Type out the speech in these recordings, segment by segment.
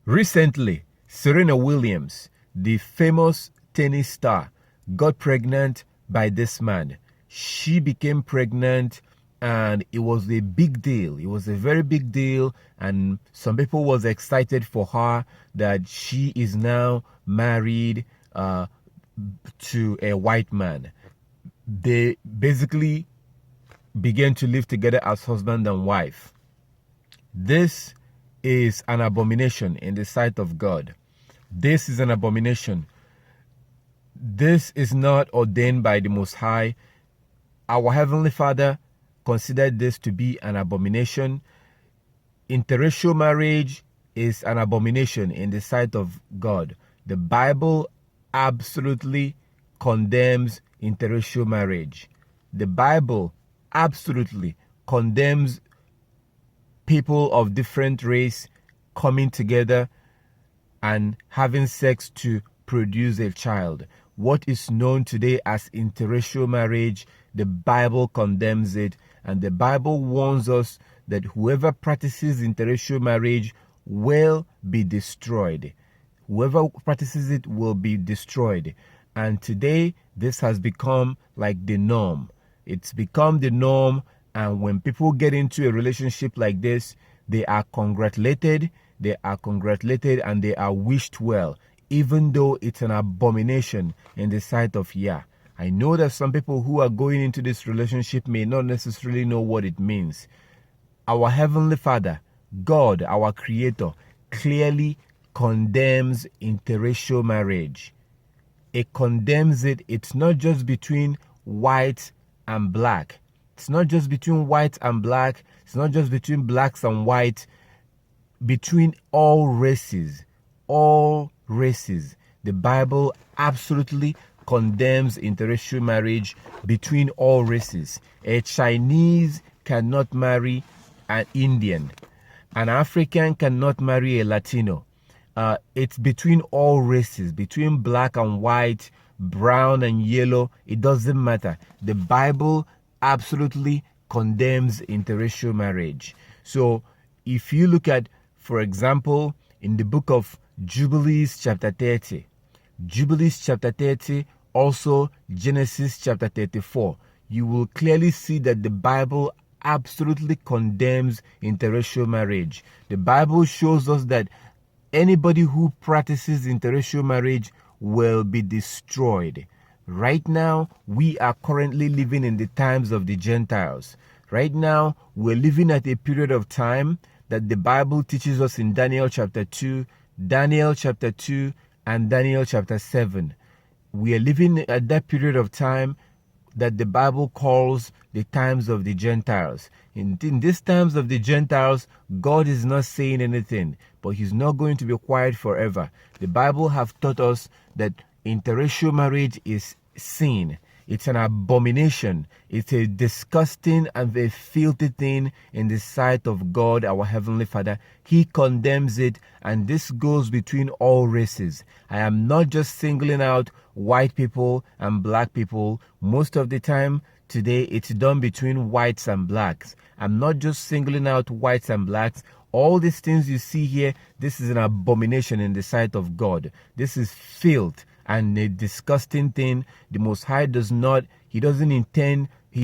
Recently, Serena Williams, the famous tennis star, got pregnant by this man. She became pregnant and it was a big deal. It was a very big deal, and some people was excited for her that she is now married to a white man. They basically began to live together as husband and wife. This is an abomination in the sight of God. This is an abomination. This is not ordained by the Most High. Our Heavenly Father considered this to be an abomination. Interracial marriage is an abomination in the sight of God. The Bible absolutely condemns interracial marriage. The Bible absolutely condemns people of different race coming together and having sex to produce a child. What is known today as interracial marriage, the Bible condemns it, and the Bible warns us that whoever practices interracial marriage will be destroyed. Whoever practices it will be destroyed. And today, this has become like the norm. It's become the norm, and when people get into a relationship like this, they are congratulated, and they are wished well, even though it's an abomination in the sight of Yah. I know that some people who are going into this relationship may not necessarily know what it means. Our Heavenly Father, God, our Creator, clearly condemns interracial marriage. It condemns it. It's not just between white and black. It's not just between white and black. It's not just between blacks and white. Between all races. All races. The Bible absolutely condemns interracial marriage between all races. A Chinese cannot marry an Indian. An African cannot marry a Latino. It's between all races, between black and white, brown and yellow. It doesn't matter. The Bible absolutely condemns interracial marriage. So if you look at, for example, in the book of Jubilees chapter 30, Jubilees chapter 30, also Genesis chapter 34, you will clearly see that the Bible absolutely condemns interracial marriage. The Bible shows us that anybody who practices interracial marriage will be destroyed. Right now, we are currently living in the times of the Gentiles. Right now, we're living at a period of time that the Bible teaches us in Daniel chapter 2, Daniel chapter 2, and Daniel chapter 7. We are living at that period of time that the Bible calls the times of the Gentiles. In these times of the Gentiles, God is not saying anything, but He's not going to be quiet forever. The Bible have taught us that interracial marriage is sin. It's an abomination. It's a disgusting and a filthy thing in the sight of God, our Heavenly Father. He condemns it, and this goes between all races. I am not just singling out white people and black people. Most of the time today, it's done between whites and blacks. I'm not just singling out whites and blacks. All these things you see here, this is an abomination in the sight of God. This is filth and a disgusting thing. The Most High He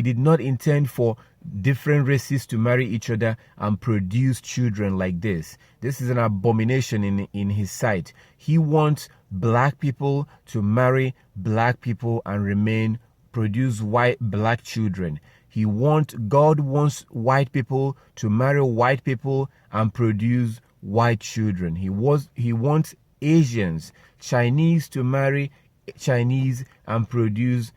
did not intend for different races to marry each other and produce children like this. This is an abomination in His sight. He wants black people to marry black people and produce black children. God wants white people to marry white people and produce white children. He wants Asians, Chinese to marry Chinese and produce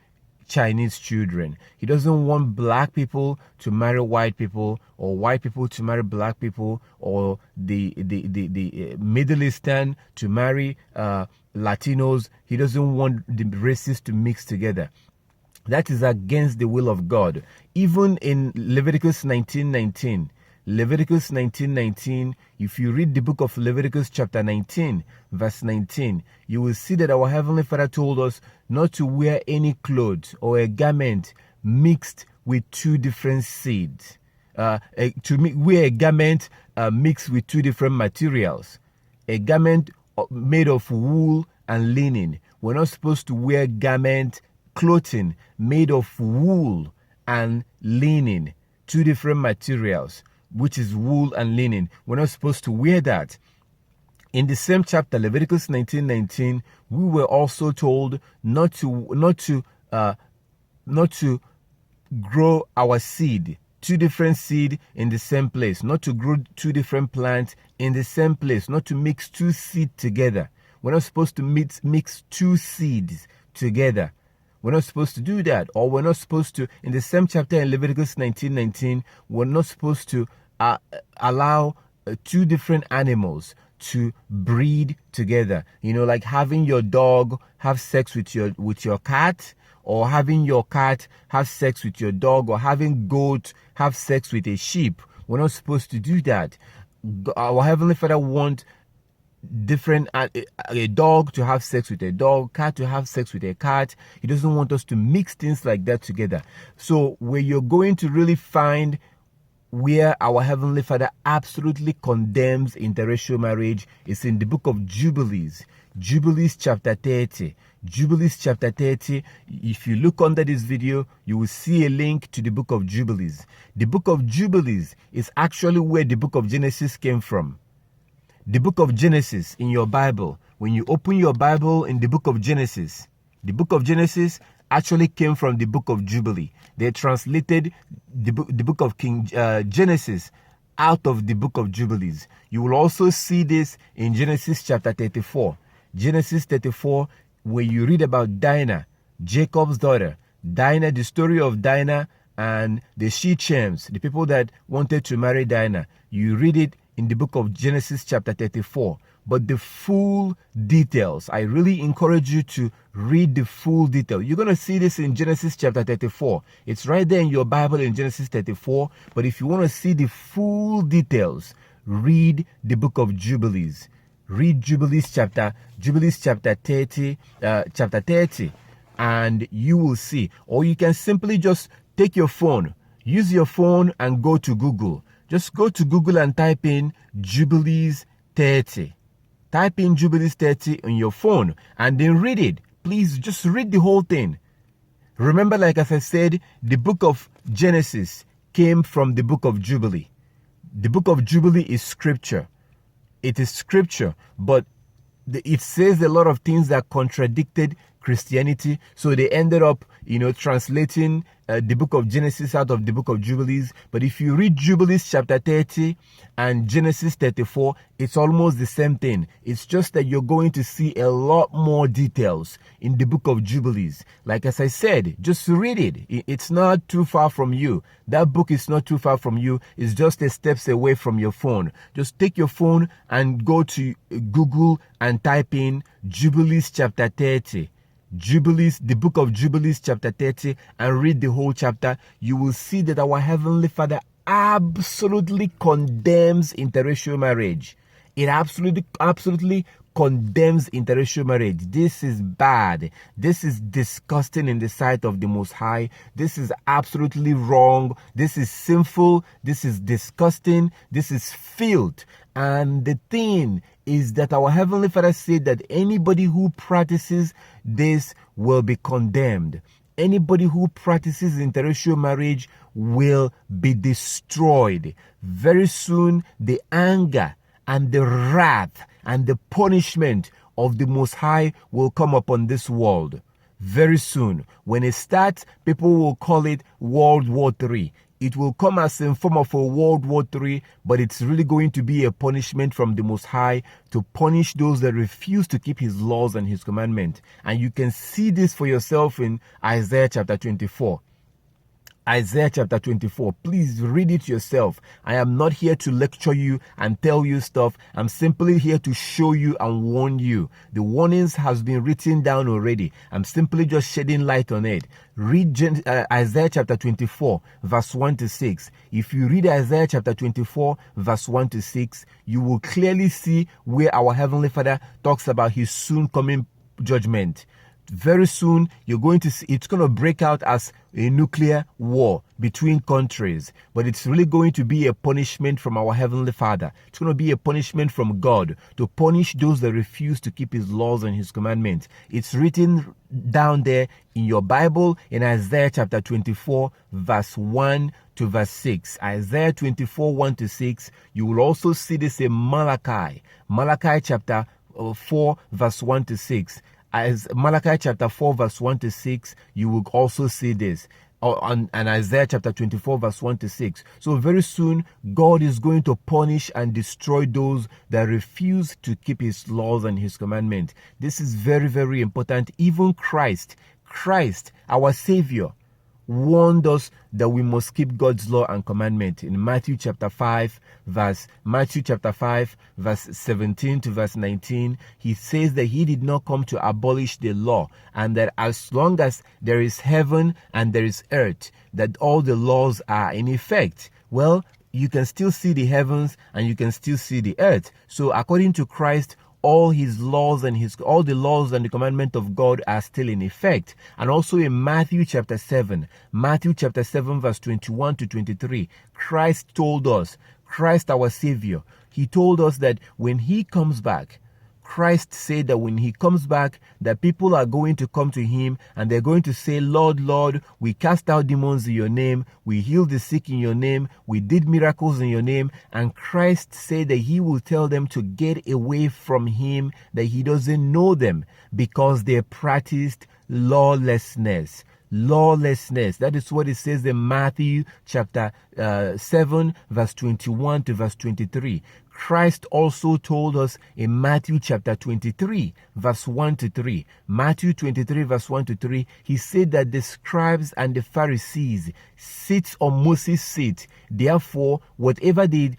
Chinese children. He doesn't want black people to marry white people, or white people to marry black people, or the Middle Eastern to marry Latinos. He doesn't want the races to mix together. That is against the will of God. Even in Leviticus 19:19, Leviticus 19:19, if you read the book of Leviticus chapter 19, verse 19, you will see that our Heavenly Father told us not to wear any clothes or a garment mixed with two different seeds. Wear a garment mixed with two different materials. a garment made of wool and linen. We're not supposed to wear clothing made of wool and linen, two different materials, which is wool and linen. We're not supposed to wear that. In the same chapter, Leviticus 19:19, we were also told not to grow our seed, two different seed in the same place, not to grow two different plants in the same place, not to mix two seeds together. We're not supposed to mix two seeds together. We're not supposed to do that. Or we're not supposed to, in the same chapter in Leviticus 19:19, we're not supposed to allow two different animals to breed together. You know, like having your dog have sex with your cat, or having your cat have sex with your dog, or having goat have sex with a sheep. We're not supposed to do that. Our Heavenly Father wants a dog to have sex with a dog, cat to have sex with a cat. He doesn't want us to mix things like that together. So where you're going to really find where our Heavenly Father absolutely condemns interracial marriage is in the Book of Jubilees. Jubilees chapter 30. Jubilees chapter 30. If you look under this video, you will see a link to the Book of Jubilees. The Book of Jubilees is actually where the Book of Genesis came from. The Book of Genesis in your Bible, when you open your Bible in the Book of Genesis, the Book of Genesis actually came from the Book of Jubilee. They translated the book of Genesis out of the Book of Jubilees. You will also see this in Genesis chapter 34. Genesis 34, where you read about Dinah, Jacob's daughter. Dinah, the story of Dinah and the Shechems, the people that wanted to marry Dinah. You read it in the book of Genesis chapter 34. But the full details, I really encourage you to read the full detail. You're going to see this in Genesis chapter 34. It's right there in your Bible in Genesis 34. But if you want to see the full details, read the book of Jubilees. Read Jubilees chapter 30, and you will see. Or you can simply just take your phone, use your phone and go to Google. Just go to Google and type in Jubilees 30. Type in Jubilees 30 on your phone and then read it. Please just read the whole thing. Remember, like as I said, the book of Genesis came from the book of Jubilee. The book of Jubilee is scripture. It is scripture, but it says a lot of things that contradicted Christianity. So they ended up, translating the book of Genesis out of the book of Jubilees. But if you read Jubilees chapter 30 and Genesis 34, it's almost the same thing. It's just that you're going to see a lot more details in the book of Jubilees. Like as I said, just read it. It's not too far from you. That book is not too far from you. It's just a steps away from your phone. Just take your phone and go to Google and type in Jubilees chapter 30. Jubilees, the book of Jubilees chapter 30, and read the whole chapter. You will see that our Heavenly Father absolutely condemns interracial marriage. It absolutely condemns interracial marriage. This is bad. This is disgusting in the sight of the Most High. This is absolutely wrong. This is sinful. This is disgusting. This is filth. And the thing is that our Heavenly Father said that anybody who practices this will be condemned. Anybody who practices interracial marriage will be destroyed. Very soon, the anger and the wrath and the punishment of the Most High will come upon this world. Very soon. When it starts, people will call it World War III. It will come as in form of a World War III, but it's really going to be a punishment from the Most High to punish those that refuse to keep His laws and His commandments. And you can see this for yourself in Isaiah chapter 24. Isaiah chapter 24. Please read it yourself. I am not here to lecture you and tell you stuff. I'm simply here to show you and warn you. The warnings has been written down already. I'm simply just shedding light on it. Read Isaiah chapter 24, verse 1 to 6. If you read Isaiah chapter 24, verse 1 to 6, you will clearly see where our Heavenly Father talks about His soon coming judgment. very soon you're going to see it's going to break out as a nuclear war between countries, but it's really going to be a punishment from our Heavenly Father. It's going to be a punishment from God to punish those that refuse to keep His laws and His commandments. It's written down there in your Bible in Isaiah chapter 24 verse 1 to verse 6. Isaiah 24 1 to 6. You will also see this in Malachi chapter 4 verse 1 to 6. As Malachi chapter 4 verse 1 to 6, you will also see this. And Isaiah chapter 24 verse 1 to 6. So very soon, God is going to punish and destroy those that refuse to keep His laws and His commandments. This is very, very important. Even Christ, our Savior, warned us that we must keep God's law and commandment. In Matthew chapter 5 verse 17 to verse 19, He says that He did not come to abolish the law, and that as long as there is heaven and there is earth, that all the laws are in effect. Well, you can still see the heavens and you can still see the earth. So according to Christ, all His laws and all the laws and the commandment of God are still in effect. And also in Matthew chapter 7 verse 21 to 23, Christ told us, Christ our Savior, He told us that when He comes back, Christ said that when He comes back, that people are going to come to Him and they're going to say, Lord, Lord, we cast out demons in your name, we healed the sick in your name, we did miracles in your name. And Christ said that He will tell them to get away from Him, that He doesn't know them, because they practiced lawlessness. That is what it says in Matthew chapter 7 verse 21 to verse 23. Christ also told us in Matthew chapter 23 verse 1 to 3. Matthew 23 verse 1 to 3, He said that the scribes and the Pharisees sit on Moses' seat. Therefore, whatever they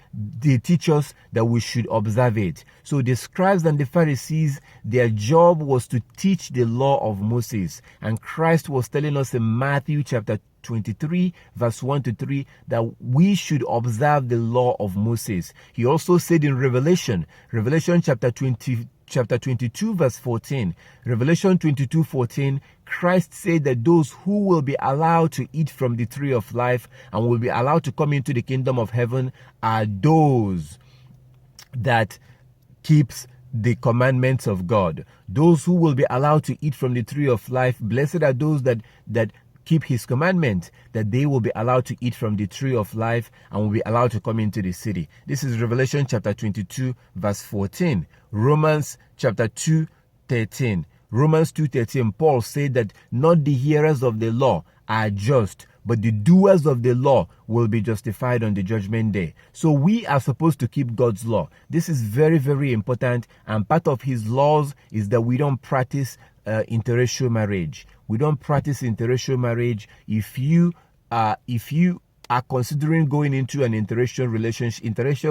teach us, that we should observe it. So the scribes and the Pharisees, their job was to teach the law of Moses. And Christ was telling us in Matthew chapter 23 verse 1 to 3 that we should observe the law of Moses. He also said in Revelation chapter 22 verse 14, Revelation 22:14, Christ said that those who will be allowed to eat from the tree of life and will be allowed to come into the kingdom of heaven are those that keeps the commandments of God. Those who will be allowed to eat from the tree of life, blessed are those that keep His commandment, that they will be allowed to eat from the tree of life and will be allowed to come into the city. This is Revelation chapter 22 verse 14. Romans chapter 2:13. Romans 2:13, Paul said that not the hearers of the law are just, but the doers of the law will be justified on the judgment day. So we are supposed to keep God's law. This is very, very important, and part of His laws is that we don't practice interracial marriage. We don't practice interracial marriage. If you are considering going into an interracial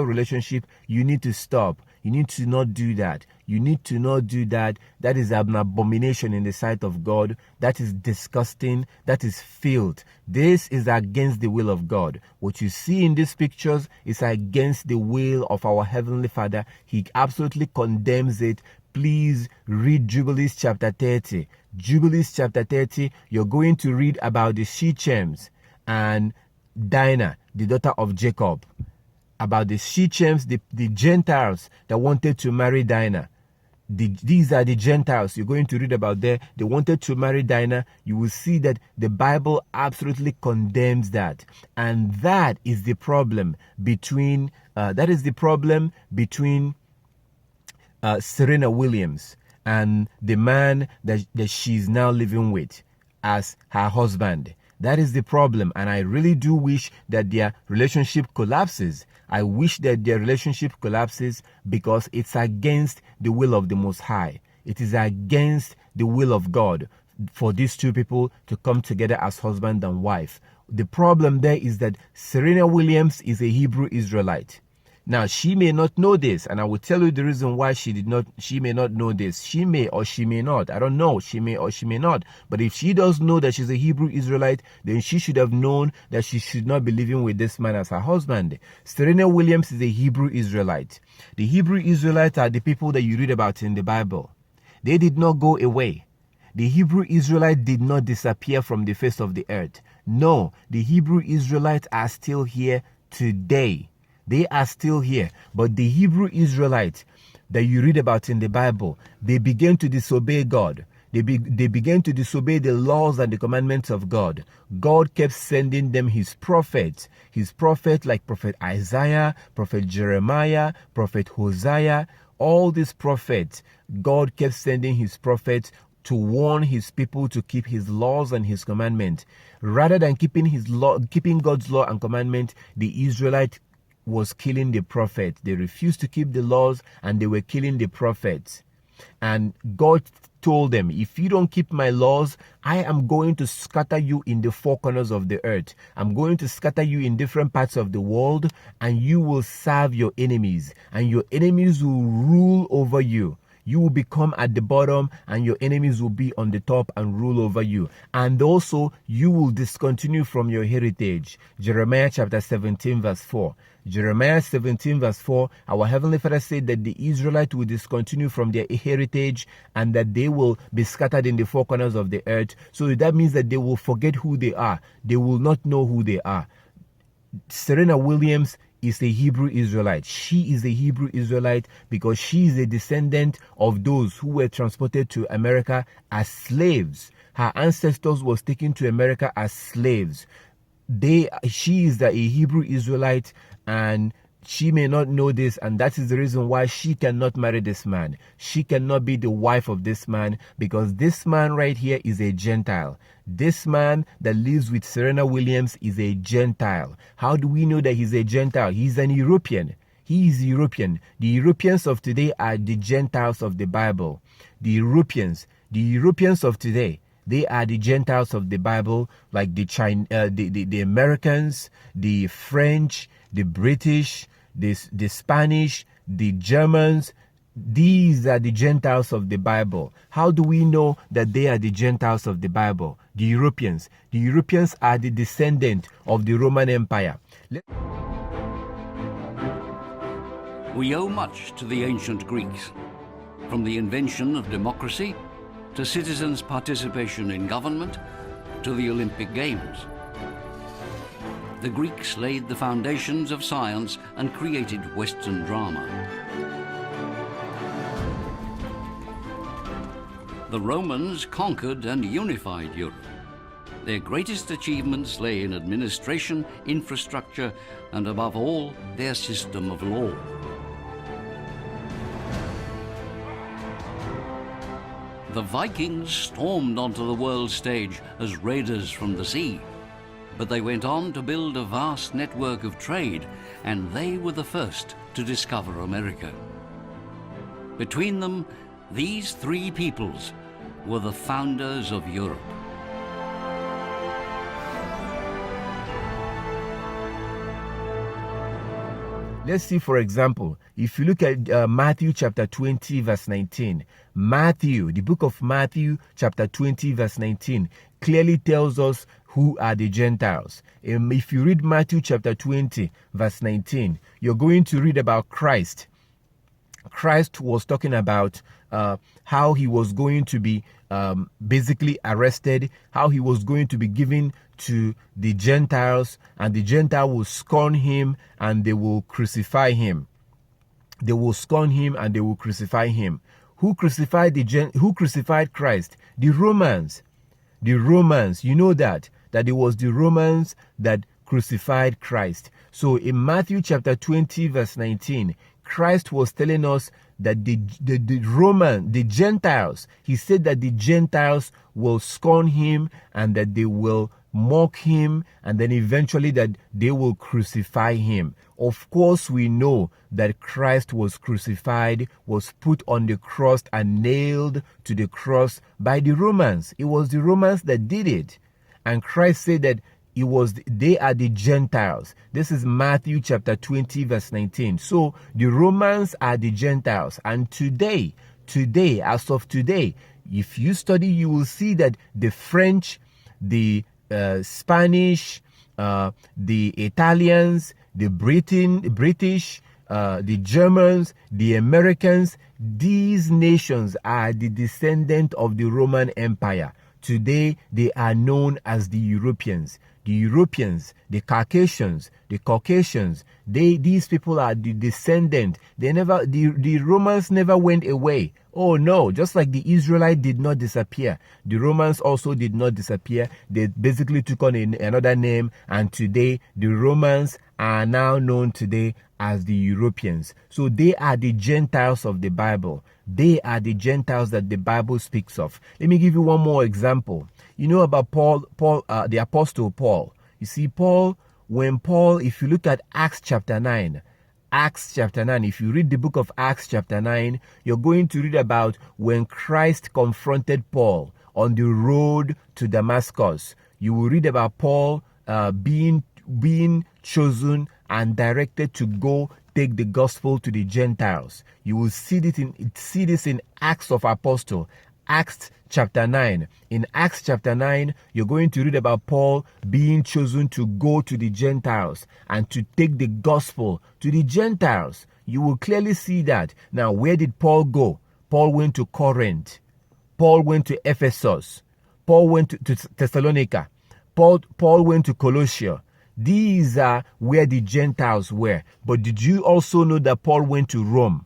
relationship, you need to stop. You need to not do that. You need to not do that. That is an abomination in the sight of God. That is disgusting. That is filth. This is against the will of God. What you see in these pictures is against the will of our Heavenly Father. He absolutely condemns it. Please read Jubilees chapter 30. Jubilees chapter 30, you're going to read about the Shechems and Dinah, the daughter of Jacob. About the Shechems, the Gentiles that wanted to marry Dinah. These are the Gentiles. You're going to read about there. They wanted to marry Dinah. You will see that the Bible absolutely condemns that. And that is the problem between Serena Williams and the man that she's now living with as her husband. That is the problem, and I really do wish that their relationship collapses. I wish that their relationship collapses because it's against the will of the Most High. It is against the will of God for these two people to come together as husband and wife. The problem there is that Serena Williams is a Hebrew Israelite. Now, she may not know this, and I will tell you the reason why she may not know this. She may or she may not. I don't know. She may or she may not. But if she does know that she's a Hebrew Israelite, then she should have known that she should not be living with this man as her husband. Serena Williams is a Hebrew Israelite. The Hebrew Israelites are the people that you read about in the Bible. They did not go away. The Hebrew Israelites did not disappear from the face of the earth. No, the Hebrew Israelites are still here today. They are still here. But the Hebrew Israelites that you read about in the Bible, they began to disobey God. They began to disobey the laws and the commandments of God. God kept sending them his prophets like Prophet Isaiah, Prophet Jeremiah, Prophet Hosea. All these prophets, God kept sending his prophets to warn his people to keep his laws and his commandments. Rather than keeping God's law and commandment, the Israelites was killing the prophets. They refused to keep the laws and they were killing the prophets. And God told them, if you don't keep my laws, I am going to scatter you in the four corners of the earth. I'm going to scatter you in different parts of the world, and you will serve your enemies, and your enemies will rule over you. You will become at the bottom and your enemies will be on the top and rule over you. And also you will discontinue from your heritage. Jeremiah chapter 17 verse 4. Jeremiah 17 verse 4, our Heavenly Father said that the Israelites will discontinue from their heritage and that they will be scattered in the four corners of the earth. So that means that they will forget who they are. They will not know who they are. Serena Williams is a Hebrew Israelite. She is a Hebrew Israelite because she is a descendant of those who were transported to America as slaves. Her ancestors was taken to America as slaves. She is a Hebrew Israelite, and she may not know this, and that is the reason why she cannot marry this man. She cannot be the wife of this man because this man right here is a Gentile. This man that lives with Serena Williams is a Gentile. How do we know that he's a Gentile? He's an European. He is European. The Europeans of today are the Gentiles of the Bible. The Europeans of today, they are the Gentiles of the Bible, like the Americans, the French, the British, the Spanish, the Germans. These are the Gentiles of the Bible. How do we know that they are the Gentiles of the Bible? The Europeans. The Europeans are the descendant of the Roman Empire. We owe much to the ancient Greeks, from the invention of democracy to citizens' participation in government to the Olympic Games. The Greeks laid the foundations of science and created Western drama. The Romans conquered and unified Europe. Their greatest achievements lay in administration, infrastructure, and above all, their system of law. The Vikings stormed onto the world stage as raiders from the sea, but they went on to build a vast network of trade, and they were the first to discover America. Between them, these three peoples were the founders of Europe. Let's see, for example, if you look at Matthew chapter 20 verse 19. Matthew, the book of Matthew chapter 20 verse 19 clearly tells us who are the Gentiles. If you read Matthew chapter 20 verse 19, you're going to read about Christ. Christ was talking about how he was going to be basically arrested, how he was going to be given to the Gentiles, and the Gentiles will scorn him and they will crucify him. They will scorn him and they will crucify him. Who crucified Christ? The Romans. The Romans, you know that it was the Romans that crucified Christ. So in Matthew chapter 20 verse 19, Christ was telling us that the Gentiles, he said that the Gentiles will scorn him and that they will mock him, and then eventually that they will crucify him. Of course, we know that Christ was crucified, was put on the cross and nailed to the cross by the Romans. It was the Romans that did it. And Christ said that they are the Gentiles. This is Matthew chapter 20 verse 19. So the Romans are the Gentiles. And today, as of today, if you study, you will see that the French, the Spanish, the Italians, the British, the Germans, the Americans. These nations are the descendant of the Roman Empire. Today, they are known as the Europeans. The Europeans, the Caucasians, these people are the descendant. The Romans never went away. Oh no, just like the Israelites did not disappear, the Romans also did not disappear. They basically took on another name, and today the Romans are now known today as the Europeans. So they are the Gentiles of the Bible. They are the Gentiles that the Bible speaks of. Let me give you one more example. You know about Paul, the Apostle Paul. You see, if you look at Acts chapter 9, if you read the book of Acts chapter 9, you're going to read about when Christ confronted Paul on the road to Damascus. You will read about Paul being chosen and directed to go take the gospel to the Gentiles. You will see this in Acts of Apostle, Acts chapter 9. In Acts chapter 9, you're going to read about Paul being chosen to go to the Gentiles and to take the gospel to the Gentiles. You will clearly see that. Now, where did Paul go? Paul went to Corinth. Paul went to Ephesus. Paul went to Thessalonica. Paul went to Colossia. These are where the Gentiles were. But did you also know that Paul went to Rome?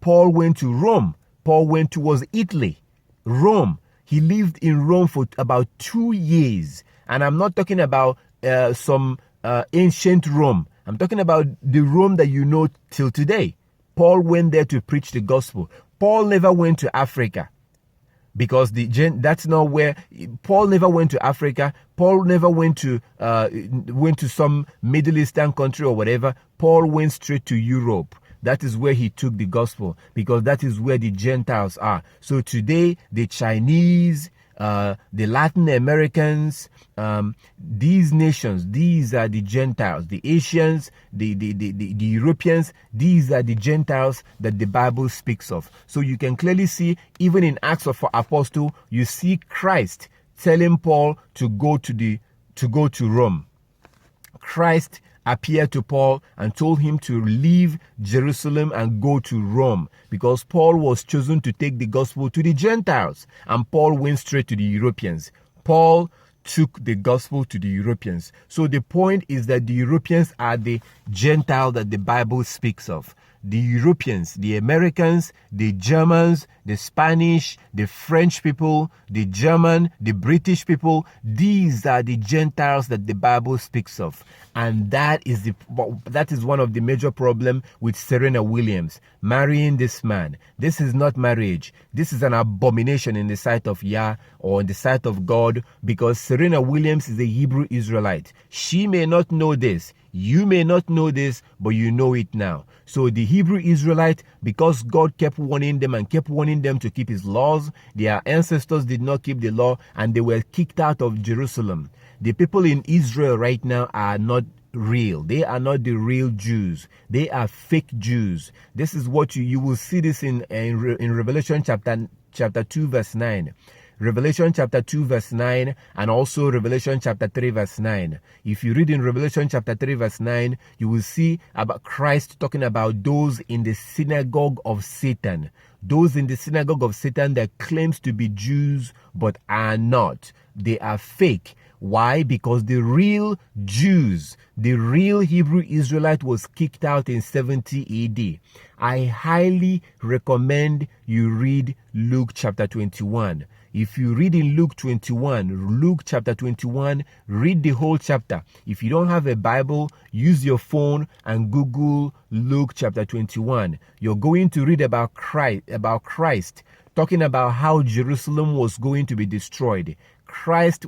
Paul went to Rome. Paul went towards Italy. Rome. He lived in Rome for about 2 years. And I'm not talking about some ancient Rome. I'm talking about the Rome that you know till today. Paul went there to preach the gospel. Paul never went to Africa, because that's not where Paul never went to Africa. Paul never went to some Middle Eastern country or whatever. Paul went straight to Europe. That is where he took the gospel, because that is where the Gentiles are. So today, the Chinese, the Latin Americans, these nations, these are the Gentiles. The Asians, the Europeans, these are the Gentiles that the Bible speaks of. So you can clearly see, even in Acts of Apostle, you see Christ telling Paul to go to Rome. Christ appeared to Paul and told him to leave Jerusalem and go to Rome, because Paul was chosen to take the gospel to the Gentiles, and Paul went straight to the Europeans. Paul took the gospel to the Europeans. So the point is that the Europeans are the Gentile that the Bible speaks of. The Europeans, the Americans, the Germans, the Spanish, the French people, the German, the British people, these are the Gentiles that the Bible speaks of. And that is one of the major problems with Serena Williams marrying this man. This is not marriage. This is an abomination in the sight of Yah, or in the sight of God, because Serena Williams is a Hebrew Israelite. She may not know this. You may not know this, but you know it now. So the Hebrew Israelite, because God kept warning them and kept warning them to keep his laws, their ancestors did not keep the law, and they were kicked out of Jerusalem. The people in Israel right now are not real. They are not the real Jews. They are fake Jews. This is what you will see this in Revelation chapter 2 verse 9. Revelation chapter 2 verse 9, and also Revelation chapter 3 verse 9. If you read in Revelation chapter 3 verse 9, you will see about Christ talking about those in the synagogue of Satan. Those in the synagogue of Satan that claims to be Jews but are not. They are fake. Why? Because the real Jews, the real Hebrew Israelite was kicked out in 70 AD. I highly recommend you read Luke chapter 21. If you read in Luke chapter 21, read the whole chapter. If you don't have a Bible, use your phone and Google Luke chapter 21. You're going to read about Christ, talking about how Jerusalem was going to be destroyed. Christ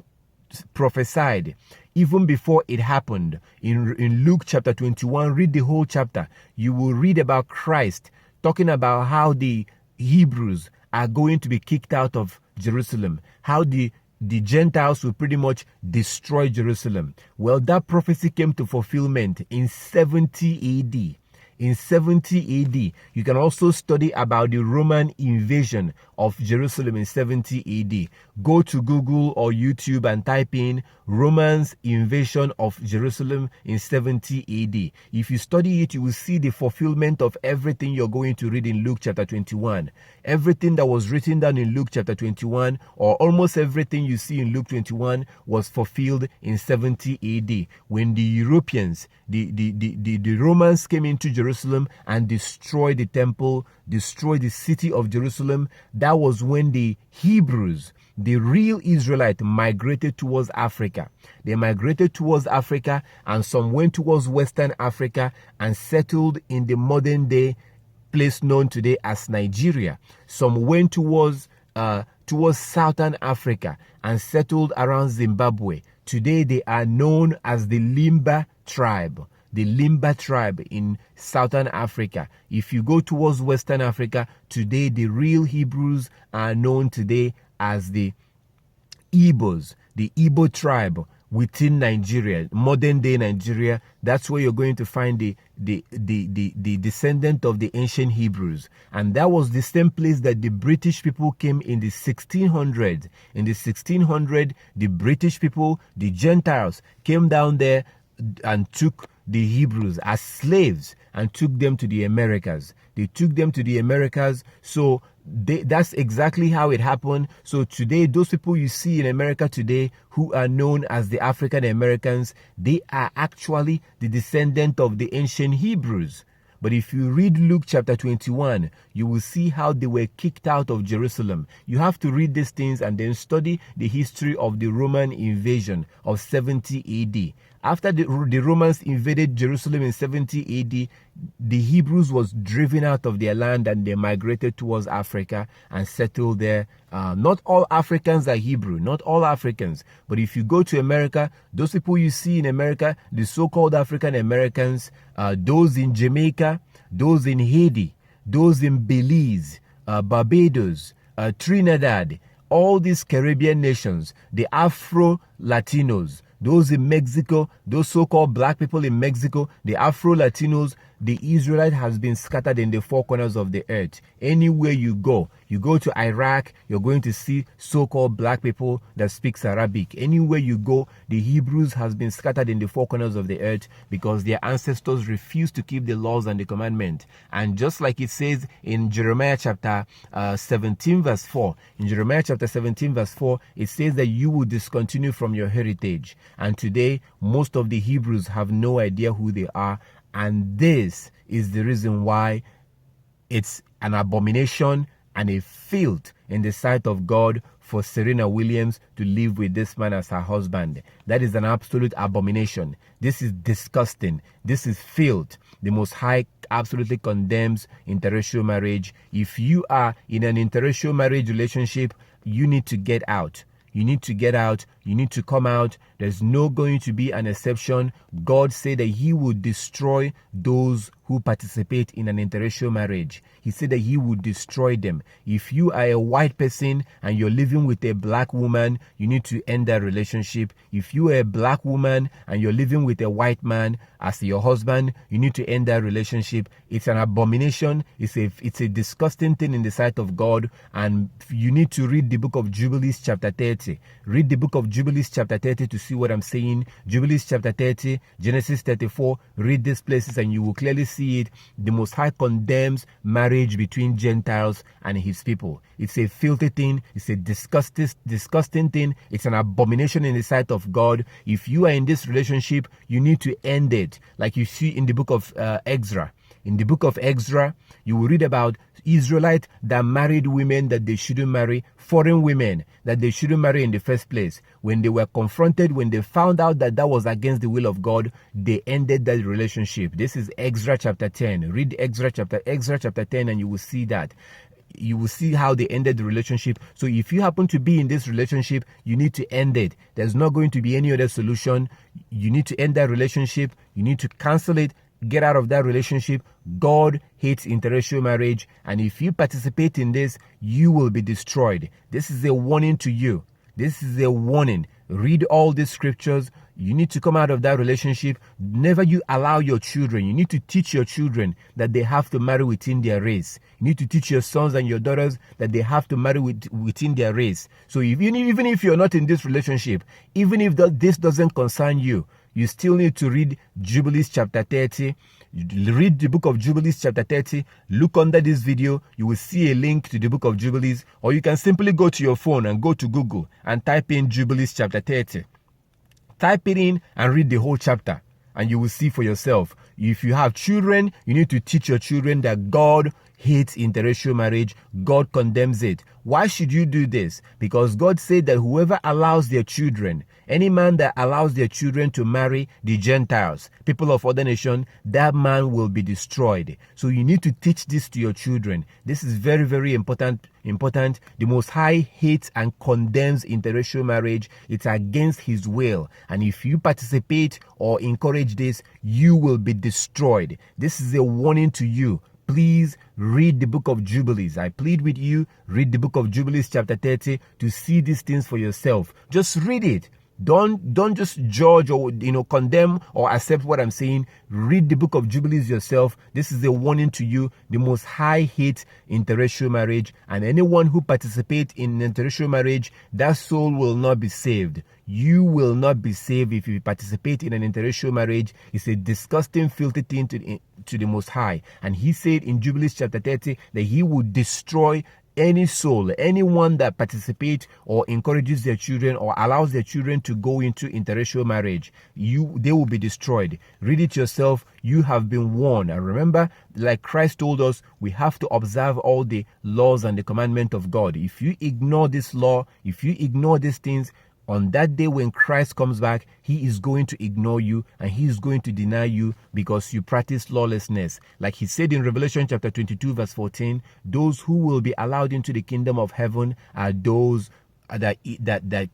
prophesied even before it happened. In Luke chapter 21, read the whole chapter. You will read about Christ talking about how the Hebrews are going to be kicked out of Jerusalem, how the Gentiles will pretty much destroy Jerusalem. Well, that prophecy came to fulfillment in 70 AD. in 70 AD. You can also study about the Roman invasion of Jerusalem in 70 AD. Go to Google or YouTube and type in Romans invasion of Jerusalem in 70 AD. If you study it, you will see the fulfillment of everything you're going to read in Luke chapter 21. Everything that was written down in Luke chapter 21, or almost everything you see in Luke 21, was fulfilled in 70 AD when the Europeans, the Romans came into Jerusalem and destroyed the temple, destroyed the city of Jerusalem. That was when the Hebrews, the real Israelites, migrated towards Africa. They migrated towards Africa, and some went towards Western Africa and settled in the modern day place known today as Nigeria. Some went towards Southern Africa and settled around Zimbabwe. Today they are known as the Limba tribe. The Limba tribe in Southern Africa. If you go towards Western Africa, today the real Hebrews are known today as the Igbos, the Igbo tribe within Nigeria, modern day Nigeria. That's where you're going to find the descendant of the ancient Hebrews. And that was the same place that the British people came in the 1600s. In the 1600s, the British people, the Gentiles, came down there and took the Hebrews as slaves and took them to the Americas. They took them to the Americas. So that's exactly how it happened. So today, those people you see in America today who are known as the African Americans, they are actually the descendant of the ancient Hebrews. But if you read Luke chapter 21, you will see how they were kicked out of Jerusalem. You have to read these things and then study the history of the Roman invasion of 70 AD. After the Romans invaded Jerusalem in 70 AD, the Hebrews was driven out of their land and they migrated towards Africa and settled there. Not all Africans are Hebrew, not all Africans. But if you go to America, those people you see in America, the so-called African Americans, those in Jamaica, those in Haiti, those in Belize, Barbados, Trinidad, all these Caribbean nations, the Afro-Latinos, those in Mexico, those so-called black people in Mexico, the Afro-Latinos, the Israelite has been scattered in the four corners of the earth. Anywhere you go to Iraq, you're going to see so-called black people that speaks Arabic. Anywhere you go, the Hebrews has been scattered in the four corners of the earth because their ancestors refused to keep the laws and the commandment. And just like it says in Jeremiah chapter 17 verse 4, in Jeremiah chapter 17 verse 4, it says that you will discontinue from your heritage. And today, most of the Hebrews have no idea who they are. And this is the reason why it's an abomination and a filth in the sight of God for Serena Williams to live with this man as her husband. That is an absolute abomination. This is disgusting. This is filth. The Most High absolutely condemns interracial marriage. If you are in an interracial marriage relationship, you need to get out. You need to get out. You need to come out. There's no going to be an exception. God said that he would destroy those who participate in an interracial marriage. He said that he would destroy them. If you are a white person and you're living with a black woman, you need to end that relationship. If you are a black woman and you're living with a white man as your husband, you need to end that relationship. It's an abomination. It's a disgusting thing in the sight of God. And you need to read the Book of Jubilees chapter 30. Read the Book of Jubilees chapter 30 to see what I'm saying. Jubilees chapter 30, Genesis 34. Read these places and you will clearly see it. The Most High condemns marriage between Gentiles and his people. It's a filthy thing. It's a disgusting thing. It's an abomination in the sight of God. If you are in this relationship, you need to end it. Like you see in the book of Ezra. In the book of Ezra, you will read about Israelites that married women that they shouldn't marry, foreign women that they shouldn't marry in the first place. When they were confronted, when they found out that that was against the will of God, they ended that relationship. This is Ezra chapter 10. Read Ezra chapter 10 and you will see that. You will see how they ended the relationship. So if you happen to be in this relationship, you need to end it. There's not going to be any other solution. You need to end that relationship. You need to cancel it. Get out of that relationship. God hates interracial marriage, and if you participate in this, you will be destroyed. This is a warning to you. This is a warning. Read all these scriptures. You need to come out of that relationship. Never you allow your children. You need to teach your children that they have to marry within their race. You need to teach your sons and your daughters that they have to marry within their race. So even if you're not in this relationship, even if this doesn't concern you, you still need to read Jubilees chapter 30. Read the Book of Jubilees chapter 30. Look under this video. You will see a link to the Book of Jubilees. Or you can simply go to your phone and go to Google and type in Jubilees chapter 30. Type it in and read the whole chapter. And you will see for yourself. If you have children, you need to teach your children that God hates interracial marriage. God condemns it. Why should you do this? Because God said that whoever allows their children, any man that allows their children to marry the Gentiles, people of other nations, that man will be destroyed. So you need to teach this to your children. This is very, very important. The Most High hates and condemns interracial marriage. It's against his will. And if you participate or encourage this, you will be destroyed. This is a warning to you. Please read the Book of Jubilees. I plead with you, read the Book of Jubilees chapter 30 to see these things for yourself. Just read it. Don't just judge or condemn or accept what I'm saying. Read the Book of Jubilees yourself. This is a warning to you. The Most High hates interracial marriage, and anyone who participates in interracial marriage, that soul will not be saved. You will not be saved if you participate in an interracial marriage. It's a disgusting, filthy thing to the Most High. And he said in Jubilees chapter 30 that he would destroy any soul, anyone that participates or encourages their children or allows their children to go into interracial marriage. They will be destroyed. Read it yourself. You have been warned. And remember, like Christ told us, we have to observe all the laws and the commandment of God. If you ignore this law, if you ignore these things, on that day when Christ comes back, he is going to ignore you and he is going to deny you because you practice lawlessness. Like he said in Revelation chapter 22 verse 14, those who will be allowed into the kingdom of heaven are those that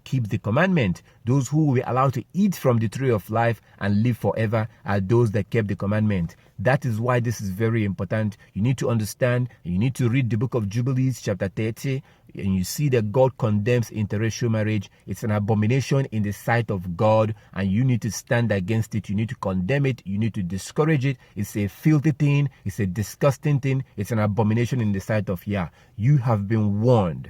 keep the commandment. Those who will be allowed to eat from the tree of life and live forever are those that kept the commandment. That is why this is very important. You need to understand, you need to read the Book of Jubilees chapter 30, and you see that God condemns interracial marriage. It's an abomination in the sight of God, and you need to stand against it. You need to condemn it. You need to discourage it. It's a filthy thing. It's a disgusting thing. It's an abomination in the sight of Yah. You have been warned.